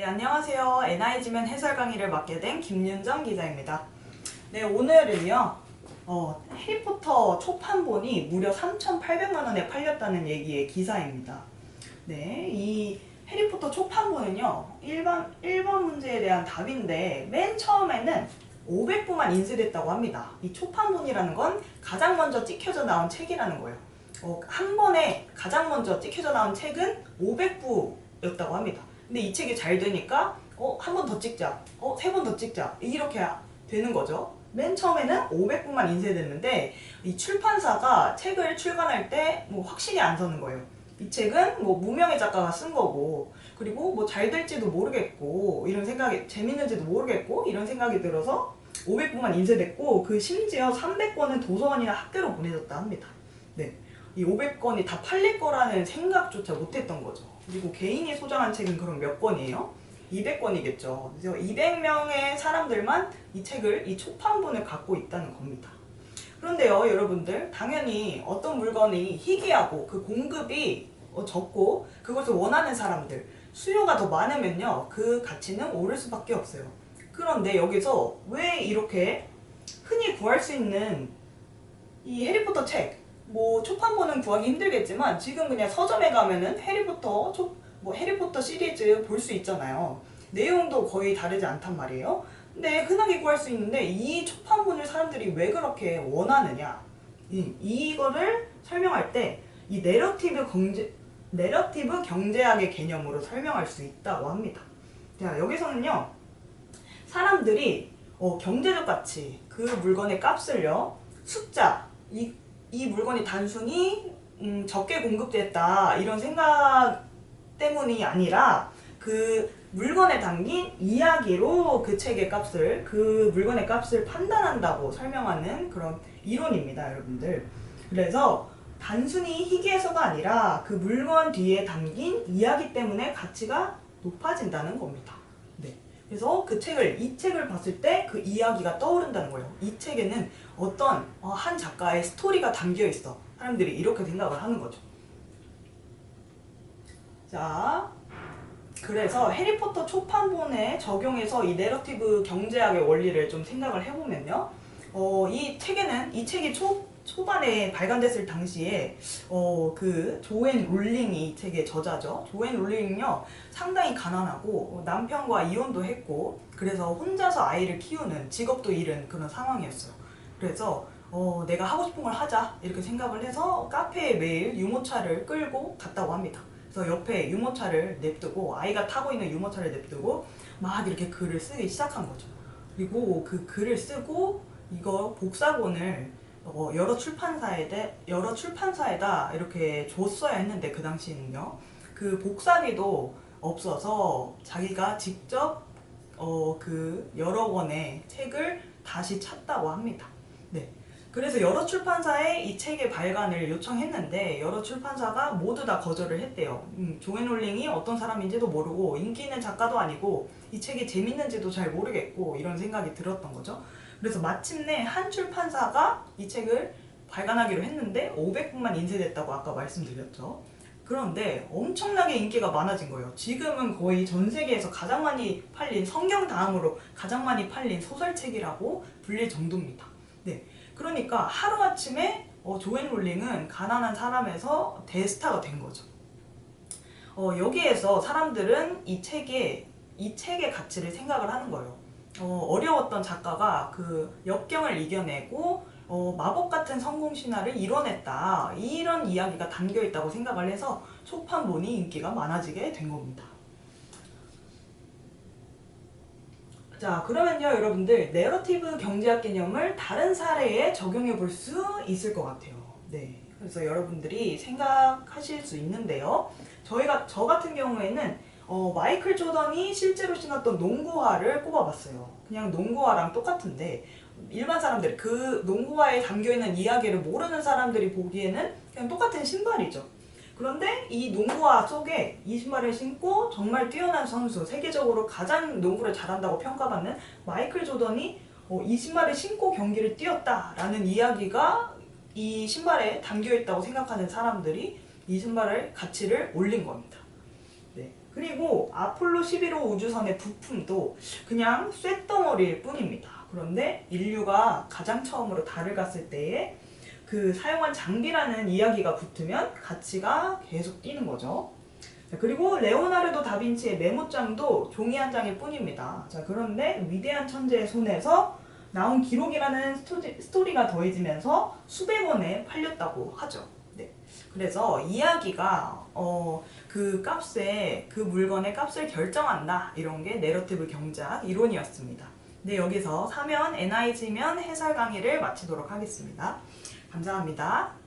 네, 안녕하세요. NI지면 해설 강의를 맡게 된 김윤정 기자입니다. 네, 오늘은요, 해리포터 초판본이 무려 3,800만 원에 팔렸다는 얘기의 기사입니다. 네, 이 해리포터 초판본은요, 1번 문제에 대한 답인데, 맨 처음에는 500부만 인쇄됐다고 합니다. 이 초판본이라는 건 가장 먼저 찍혀져 나온 책이라는 거예요. 한 번에 가장 먼저 찍혀져 나온 책은 500부였다고 합니다. 근데 이 책이 잘 되니까 한 번 더 찍자, 세 번 더 찍자, 이렇게 되는 거죠. 맨 처음에는 500부만 인쇄됐는데 이 출판사가 책을 출간할 때 뭐 확신이 안 서는 거예요. 이 책은 뭐 무명의 작가가 쓴 거고, 그리고 뭐 잘 될지도 모르겠고, 이런 생각이, 재밌는지도 모르겠고, 이런 생각이 들어서 500부만 인쇄됐고, 그 심지어 300권은 도서관이나 학교로 보내졌다 합니다. 네. 이 500권이 다 팔릴 거라는 생각조차 못했던 거죠. 그리고 개인이 소장한 책은 그럼 몇 권이에요? 200권이겠죠. 그래서 200명의 사람들만 이 책을, 이 초판본을 갖고 있다는 겁니다. 그런데요, 여러분들, 당연히 어떤 물건이 희귀하고 그 공급이 적고 그것을 원하는 사람들, 수요가 더 많으면요, 그 가치는 오를 수밖에 없어요. 그런데 여기서 왜 이렇게 흔히 구할 수 있는 이 해리포터 책, 뭐 초판본은 구하기 힘들겠지만 지금 그냥 서점에 가면은 해리포터 시리즈 볼 수 있잖아요. 내용도 거의 다르지 않단 말이에요. 근데 흔하게 구할 수 있는데 이 초판본을 사람들이 왜 그렇게 원하느냐, 이거를 설명할 때 이 내러티브 경제학의 개념으로 설명할 수 있다고 합니다. 자, 여기서는요, 사람들이 경제적 가치, 그 물건의 값을요, 숫자, 이 물건이 단순히 적게 공급됐다, 이런 생각 때문이 아니라 그 물건에 담긴 이야기로 그 물건의 값을 판단한다고 설명하는 그런 이론입니다, 여러분들. 그래서 단순히 희귀해서가 아니라 그 물건 뒤에 담긴 이야기 때문에 가치가 높아진다는 겁니다. 네. 그래서 이 책을 봤을 때 그 이야기가 떠오른다는 거예요. 이 책에는 어떤 한 작가의 스토리가 담겨 있어. 사람들이 이렇게 생각을 하는 거죠. 자, 그래서 해리포터 초판본에 적용해서 이 내러티브 경제학의 원리를 좀 생각을 해보면요, 이 책이 초반에 발간됐을 당시에 그 조앤 롤링이 이 책의 저자죠. 조앤 롤링은요, 상당히 가난하고 남편과 이혼도 했고, 그래서 혼자서 아이를 키우는, 직업도 잃은 그런 상황이었어요. 그래서 내가 하고 싶은 걸 하자, 이렇게 생각을 해서 카페에 매일 유모차를 끌고 갔다고 합니다. 그래서 옆에 유모차를 냅두고, 아이가 타고 있는 유모차를 냅두고 막 이렇게 글을 쓰기 시작한 거죠. 그리고 그 글을 쓰고 이거 복사본을 여러 출판사에다 이렇게 줬어야 했는데, 그 당시에는요, 그 복사기도 없어서 자기가 직접 그 여러 권의 책을 다시 찾다고 합니다. 네. 그래서 여러 출판사에 이 책의 발간을 요청했는데 여러 출판사가 모두 다 거절을 했대요. 조앤 롤링이 어떤 사람인지도 모르고 인기 있는 작가도 아니고 이 책이 재밌는지도 잘 모르겠고, 이런 생각이 들었던 거죠. 그래서 마침내 한 출판사가 이 책을 발간하기로 했는데 500부만 인쇄됐다고 아까 말씀드렸죠. 그런데 엄청나게 인기가 많아진 거예요. 지금은 거의 전 세계에서 가장 많이 팔린, 성경 다음으로 가장 많이 팔린 소설책이라고 불릴 정도입니다. 네. 그러니까 하루아침에 조앤 롤링은 가난한 사람에서 대스타가 된 거죠. 여기에서 사람들은 이 책의 가치를 생각을 하는 거예요. 어려웠던 작가가 그 역경을 이겨내고 마법 같은 성공 신화를 이뤄냈다, 이런 이야기가 담겨 있다고 생각을 해서 초판본이 인기가 많아지게 된 겁니다. 자, 그러면요, 여러분들, 내러티브 경제학 개념을 다른 사례에 적용해 볼 수 있을 것 같아요. 네. 그래서 여러분들이 생각하실 수 있는데요. 저 같은 경우에는 마이클 조던이 실제로 신었던 농구화를 꼽아봤어요. 그냥 농구화랑 똑같은데, 일반 사람들이 그 농구화에 담겨있는 이야기를 모르는 사람들이 보기에는 그냥 똑같은 신발이죠. 그런데 이 농구화 속에 이 신발을 신고 정말 뛰어난 선수, 세계적으로 가장 농구를 잘한다고 평가받는 마이클 조던이 이 신발을 신고 경기를 뛰었다라는 이야기가 이 신발에 담겨있다고 생각하는 사람들이 이 신발의 가치를 올린 겁니다. 네. 그리고 아폴로 11호 우주선의 부품도 그냥 쇳덩어리일 뿐입니다. 그런데 인류가 가장 처음으로 달을 갔을 때에 그 사용한 장비라는 이야기가 붙으면 가치가 계속 뛰는 거죠. 자, 그리고 레오나르도 다빈치의 메모장도 종이 한 장일 뿐입니다. 자, 그런데 위대한 천재의 손에서 나온 기록이라는 스토리가 더해지면서 수백 원에 팔렸다고 하죠. 네. 그래서 이야기가 그 값에 그 물건의 값을 결정한다 이런 게 내러티브 경제학 이론이었습니다. 네, 여기서 사면 NIG면 해설 강의를 마치도록 하겠습니다. 감사합니다.